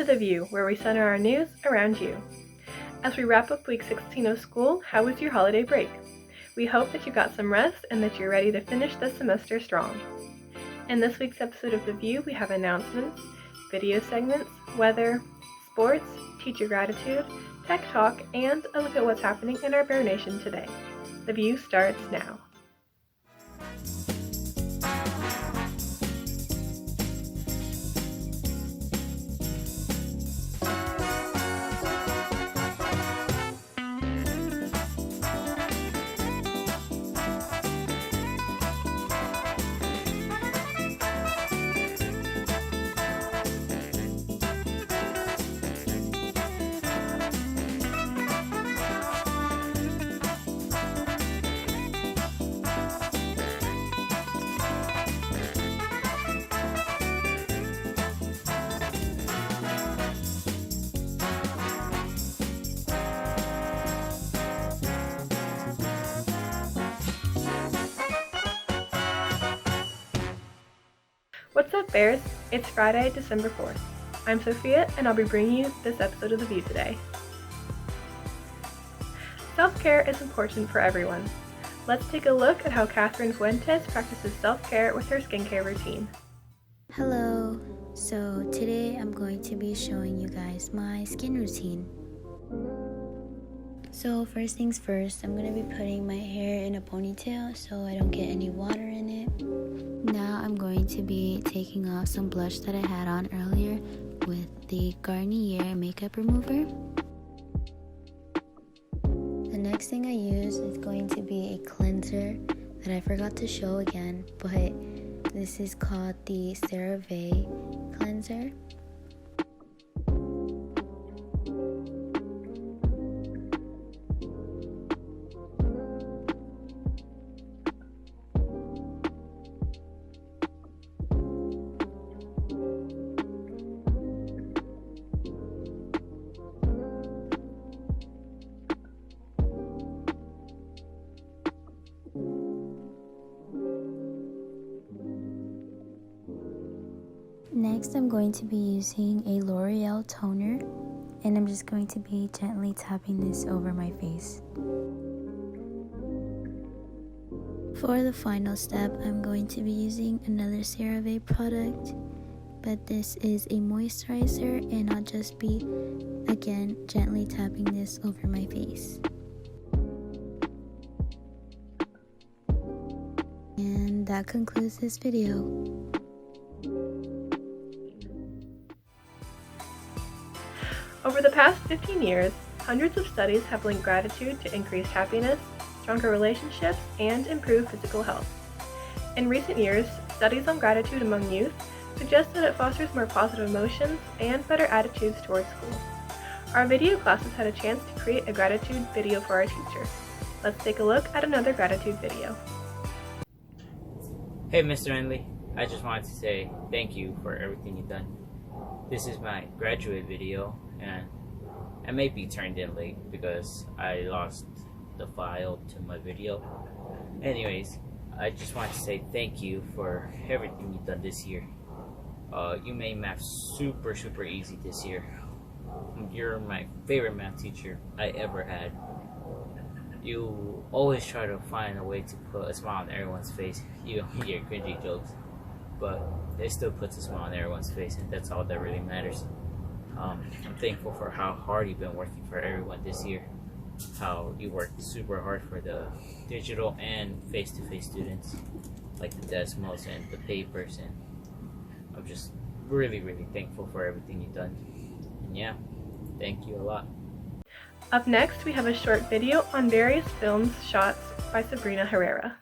The View, where we center our news around you. As we wrap up week 16 of school, how was your holiday break? We hope that you got some rest and that you're ready to finish this semester strong. In this week's episode of The View, we have announcements, video segments, weather, sports, teacher gratitude, tech talk, and a look at what's happening in our Bear Nation today. The View starts now. What's up, Bears? It's Friday, December 4th. I'm Sophia, and I'll be bringing you this episode of The View today. Self-care is important for everyone. Let's take a look at how Catherine Fuentes practices self-care with her skincare routine. Hello, so today I'm going to be showing you guys my skin routine. So first things first, I'm going to be putting my hair in a ponytail so I don't get any water in it. Now I'm going to be taking off some blush that I had on earlier with the Garnier makeup remover. The next thing I use is going to be a cleanser that I forgot to show again, but this is called the CeraVe cleanser. Next, I'm going to be using a L'Oreal toner, and I'm just going to be gently tapping this over my face. For the final step, I'm going to be using another CeraVe product, but this is a moisturizer, and I'll just be, again, gently tapping this over my face. And that concludes this video. Over the past 15 years, hundreds of studies have linked gratitude to increased happiness, stronger relationships, and improved physical health. In recent years, studies on gratitude among youth suggest that it fosters more positive emotions and better attitudes towards school. Our video classes had a chance to create a gratitude video for our teacher. Let's take a look at another gratitude video. Hey Mr. Henley, I just wanted to say thank you for everything you've done. This is my graduate video, and I may be turned in late because I lost the file to my video. Anyways, I just want to say thank you for everything you've done this year. You made math super easy this year. You're my favorite math teacher I ever had. You always try to find a way to put a smile on everyone's face. You don't hear cringy jokes, but it still puts a smile on everyone's face, and that's all that really matters. I'm thankful for how hard you've been working for everyone this year. How you worked super hard for the digital and face-to-face students, like the Desmos and the papers, and I'm just really thankful for everything you've done. And yeah, thank you a lot. Up next, we have a short video on various films shots by Sabrina Herrera.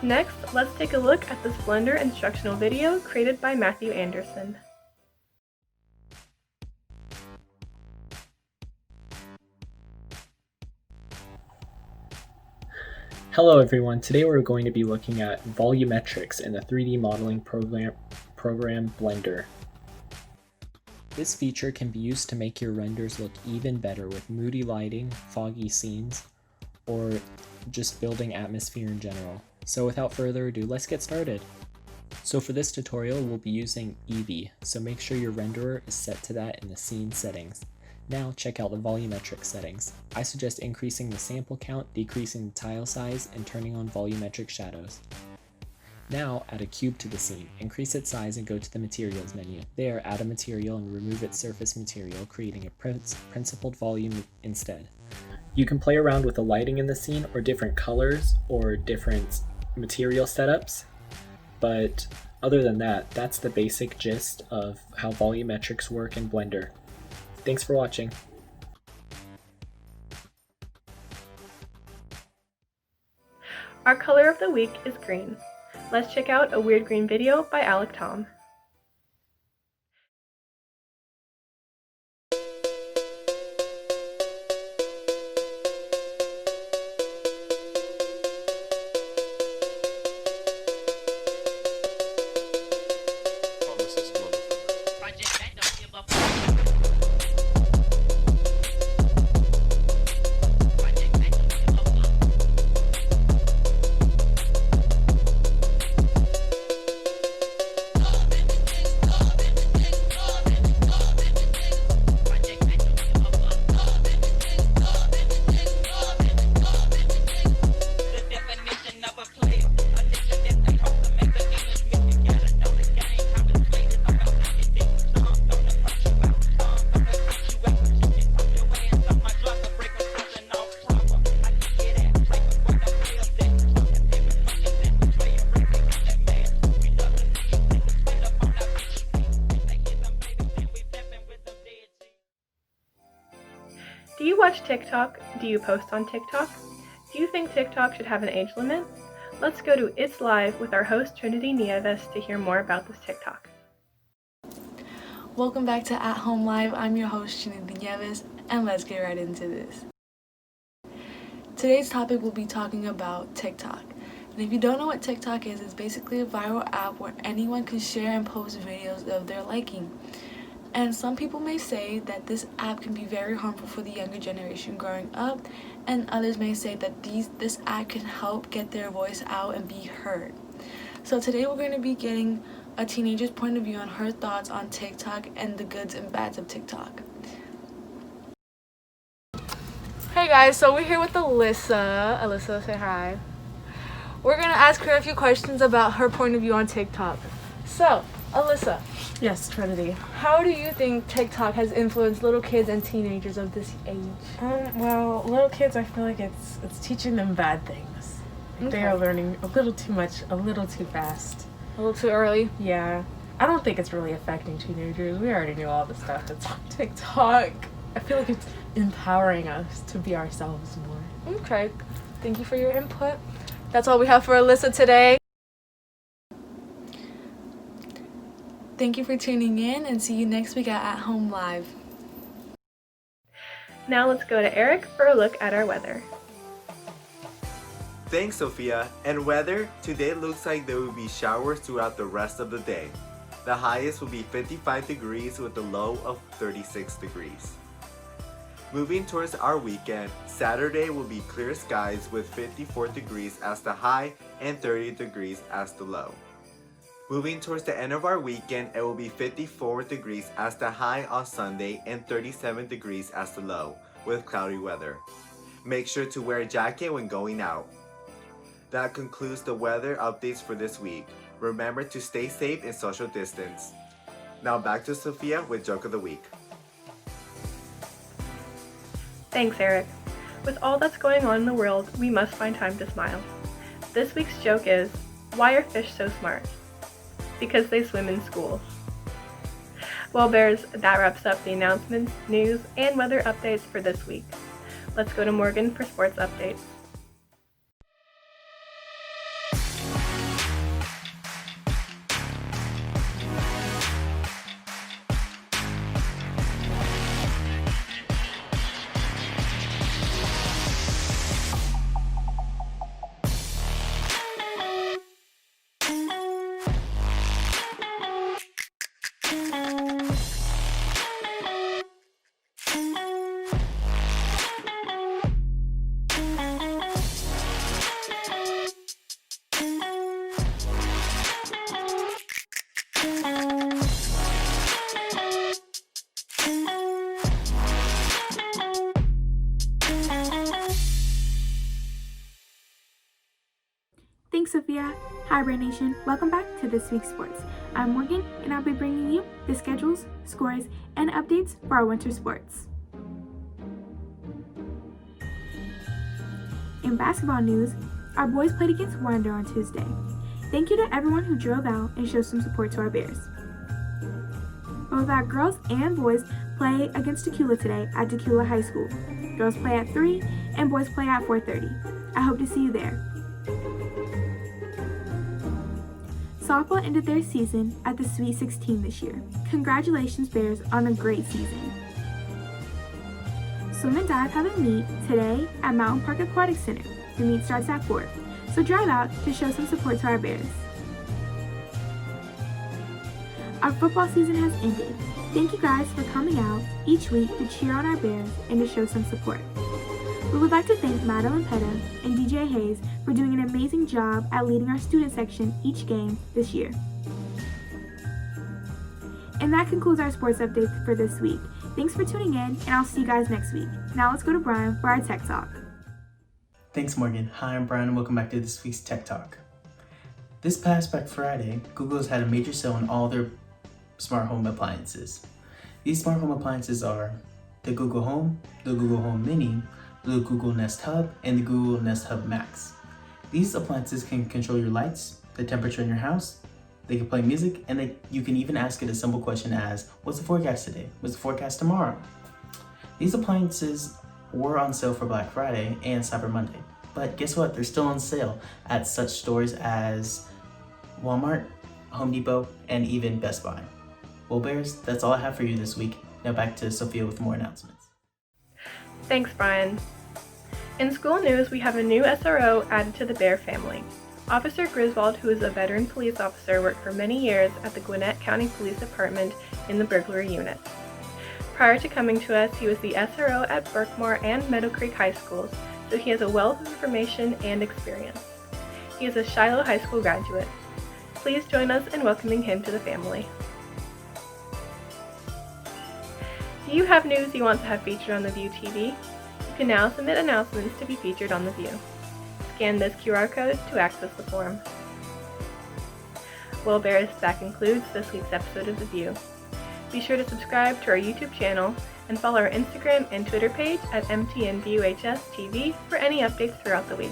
Up next, let's take a look at this Blender instructional video created by Matthew Anderson. Hello everyone, today we're going to be looking at volumetrics in the 3D modeling program Blender. This feature can be used to make your renders look even better with moody lighting, foggy scenes, or just building atmosphere in general. So without further ado, let's get started. So for this tutorial, we'll be using Eevee, so make sure your renderer is set to that in the scene settings. Now check out the volumetric settings. I suggest increasing the sample count, decreasing the tile size, and turning on volumetric shadows. Now add a cube to the scene. Increase its size and go to the materials menu. There, add a material and remove its surface material, creating a principled volume instead. You can play around with the lighting in the scene or different colors or different material setups, but other than that, that's the basic gist of how volumetrics work in Blender. Thanks for watching. Our color of the week is green. Let's check out a weird green video by Alec Tom. Do you watch TikTok? Do you post on TikTok? Do you think TikTok should have an age limit? Let's go to It's Live with our host Trinity Nieves to hear more about this TikTok. Welcome back to At Home Live. I'm your host Trinity Nieves, and let's get right into this. Today's topic will be talking about TikTok. And if you don't know what TikTok is, it's basically a viral app where anyone can share and post videos of their liking. And some people may say that this app can be very harmful for the younger generation growing up, and others may say that this app can help get their voice out and be heard. So today we're going to be getting a teenager's point of view on her thoughts on TikTok and the goods and bads of TikTok. Hey guys, so we're here with Alyssa. Alyssa, say hi. We're going to ask her a few questions about her point of view on TikTok. So, Alyssa. Yes, Trinity. How do you think TikTok has influenced little kids and teenagers of this age? Well, little kids, I feel like it's teaching them bad things. Okay. They are learning a little too much, a little too fast. A little too early? Yeah. I don't think it's really affecting teenagers. We already knew all the stuff that's on TikTok. I feel like it's empowering us to be ourselves more. Okay. Thank you for your input. That's all we have for Alyssa today. Thank you for tuning in, and see you next week at Home Live. Now let's go to Eric for a look at our weather. Thanks, Sophia. And weather, today looks like there will be showers throughout the rest of the day. The highest will be 55 degrees with a low of 36 degrees. Moving towards our weekend, Saturday will be clear skies with 54 degrees as the high and 30 degrees as the low. Moving towards the end of our weekend, it will be 54 degrees as the high on Sunday and 37 degrees as the low, with cloudy weather. Make sure to wear a jacket when going out. That concludes the weather updates for this week. Remember to stay safe and social distance. Now back to Sophia with Joke of the Week. Thanks, Eric. With all that's going on in the world, we must find time to smile. This week's joke is, why are fish so smart? Because they swim in schools. Well, Bears, that wraps up the announcements, news, and weather updates for this week. Let's go to Morgan for sports updates. Yeah, hi Brand Nation, welcome back to This Week's Sports. I'm Morgan, and I'll be bringing you the schedules, scores, and updates for our winter sports. In basketball news, our boys played against Warrender on Tuesday. Thank you to everyone who drove out and showed some support to our Bears. Both our girls and boys play against Tequila today at Tequila High School. Girls play at 3 and boys play at 4:30. I hope to see you there. Softball ended their season at the Sweet 16 this year. Congratulations, Bears, on a great season. Swim and Dive have a meet today at Mountain Park Aquatic Center. The meet starts at 4, so drive out to show some support to our Bears. Our football season has ended. Thank you guys for coming out each week to cheer on our Bears and to show some support. We would like to thank Madeline Petta and DJ Hayes for doing an amazing job at leading our student section each game this year. And that concludes our sports update for this week. Thanks for tuning in, and I'll see you guys next week. Now let's go to Brian for our Tech Talk. Thanks, Morgan. Hi, I'm Brian, and welcome back to this week's Tech Talk. This past Black Friday, Google has had a major sale on all their smart home appliances. These smart home appliances are the Google Home, the Google Home Mini, the Google Nest Hub, and the Google Nest Hub Max. These appliances can control your lights, the temperature in your house, they can play music, and you can even ask it a simple question as, what's the forecast today? What's the forecast tomorrow? These appliances were on sale for Black Friday and Cyber Monday, but guess what? They're still on sale at such stores as Walmart, Home Depot, and even Best Buy. Well, Bears, that's all I have for you this week. Now back to Sophia with more announcements. Thanks, Brian. In school news, we have a new SRO added to the Bear family. Officer Griswold, who is a veteran police officer, worked for many years at the Gwinnett County Police Department in the burglary unit. Prior to coming to us, he was the SRO at Berkmore and Meadow Creek High Schools, so he has a wealth of information and experience. He is a Shiloh High School graduate. Please join us in welcoming him to the family. Do you have news you want to have featured on The View TV? You can now submit announcements to be featured on The View. Scan this QR code to access the form. Well, Bears, that concludes this week's episode of The View. Be sure to subscribe to our YouTube channel and follow our Instagram and Twitter page at MTNVUHS-TV for any updates throughout the week.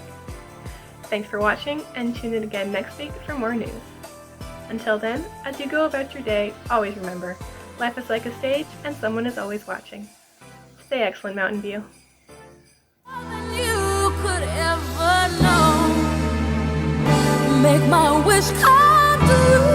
Thanks for watching, and tune in again next week for more news. Until then, as you go about your day, always remember, life is like a stage and someone is always watching. Stay excellent, Mountain View. You could ever know. Make my wish come true.